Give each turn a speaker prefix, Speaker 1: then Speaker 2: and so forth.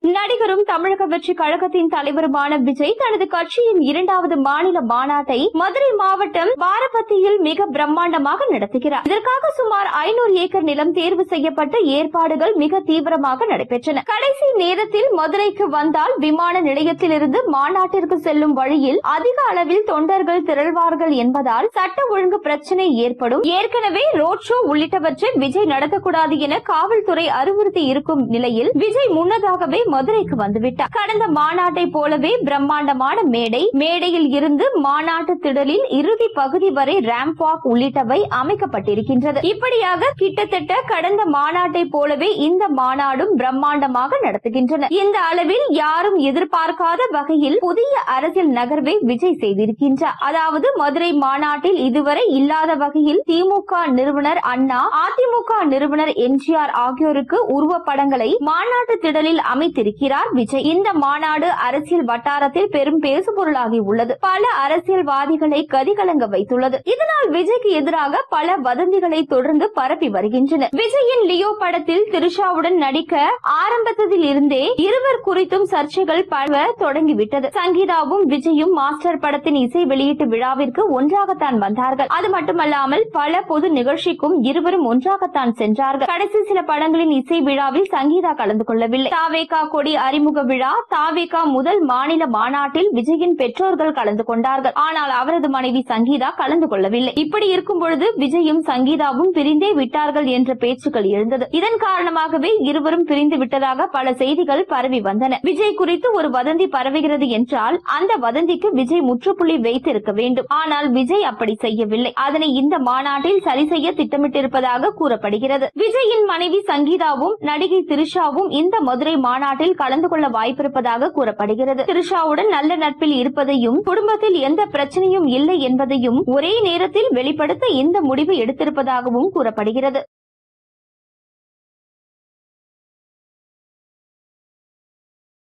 Speaker 1: நடிகரும் தமிழக வெற்றி கழகத்தின் தலைவருமான விஜய் தனது கட்சியின் 2வது மாநில மாநாட்டை மதுரை மாவட்டம் பாரபத்தியில் மிக பிரம்மாண்டமாக நடத்துகிறார். இதற்காக சுமார் 500 ஏக்கர் நிலம் தேர்வு செய்யப்பட்டு ஏற்பாடுகள் மிக தீவிரமாக நடைபெற்றன. கடைசி நேரத்தில் மதுரைக்கு வந்தால் விமான நிலையத்திலிருந்து மாநாட்டிற்கு செல்லும் வழியில் அதிக அளவில் தொண்டர்கள் திரள்வார்கள் என்பதால் சட்ட ஒழுங்கு பிரச்சினை ஏற்படும். ஏற்கனவே ரோட் ஷோ உள்ளிட்டவற்றை விஜய் நடத்தக்கூடாது என காவல்துறை அறிவுறுத்தி இருக்கும் நிலையில் விஜய் முன்னதாகவே மதுரைக்கு வந்துவிட்டார். கடந்த மாநாட்டை போலவே பிரம்மாண்டமான மேடையில் இருந்து மாநாட்டு திடலில் இறுதி பகுதி வரை ரேம்ப் வாக் உள்ளிட்டவை அமைக்கப்பட்டிருக்கின்றது. இப்படியாக கிட்டத்தட்ட கடந்த மாநாட்டை போலவே இந்த மாநாடும் பிரம்மாண்டமாக நடத்துகின்றன. இந்த அளவில் யாரும் எதிர்பார்க்காத வகையில் புதிய அரசியல் நகர்வை விஜய் செய்திருக்கின்றார். அதாவது மதுரை மாநாட்டில் இதுவரை இல்லாத வகையில் திமுக நிறுவனர் அண்ணா, அதிமுக நிறுவனர் எம்ஜிஆர் ஆகியோருக்கு உருவப்படங்களை மாநாட்டு திடலில் அமைத்திருக்கிறார் விஜய். இந்த மாநாடு அரசியல் வட்டாரத்தில் பெரும் பேசுபொருளாகி உள்ளது. பல அரசியல்வாதிகளை கதிகலங்க வைத்துள்ளது. இதனால் விஜய்க்கு எதிராக பல வதந்திகளை தொடர்ந்து பரப்பி வருகின்றனர். விஜயின் லியோ படத்தில் திரிஷாவுடன் நடிக்க ஆரம்பித்ததில் இருந்தே இருவர் குறித்தும் சர்ச்சைகள் பரவ தொடங்கிவிட்டது. சங்கீதாவும் விஜயும் மாஸ்டர் படத்தின் இசை வெளியீட்டு விழாவிற்கு ஒன்றாகத்தான் வந்தார்கள். அது மட்டுமல்லாமல் பல பொது நிகழ்ச்சிக்கும் இருவரும் ஒன்றாகத்தான் சென்றார்கள். கடைசி சில படங்களின் இசை விழாவில் சங்கீதா கலந்து கொள்ளவில்லை. தாவேகா கொடி அறிமுக விழா, தாவேகா முதல் மாநில மாநாட்டில் விஜயின் பெற்றோர்கள் கலந்து கொண்டார்கள். ஆனால் அவரது மனைவி சங்கீதா கலந்து கொள்ளவில்லை. இப்படி இருக்கும் பொழுது விஜயும் சங்கீதாவும் பிரிந்தே விட்டார்கள் என்ற பேச்சுக்கள் எழுந்தது. இதன் காரணமாகவே இருவரும் பிரிந்து விட்டதாக பல செய்திகள் பரவி வந்தன. விஜய் குறித்து ஒரு வதந்தி பரவுகிறது என்றால் அந்த வதந்திக்கு விஜய் முற்றுப்புள்ளி வைத்திருக்க வேண்டும். ஆனால் விஜய் அப்படி செய்யவில்லை. அதனை இந்த மாநாட்டில் சரி செய்ய திட்டமிட்டிருப்பதாக கூறப்படுகிறது. விஜயின் மனைவி சங்கீதாவும் நடிகை திரிஷாவும் இந்த மதுரை மாநாட்டில் கலந்து கொள்ள வாய்ப்பிருப்பதாக கூறப்படுகிறது. திரிஷாவுடன் நல்ல நட்பில் இருப்பதையும் குடும்பத்தில் எந்த பிரச்சனையும் இல்லை என்பதையும் ஒரே நேரத்தில் வெளிப்படுத்த இந்த முடிவு எடுத்திருப்பதாகவும் கூறப்படுகிறது.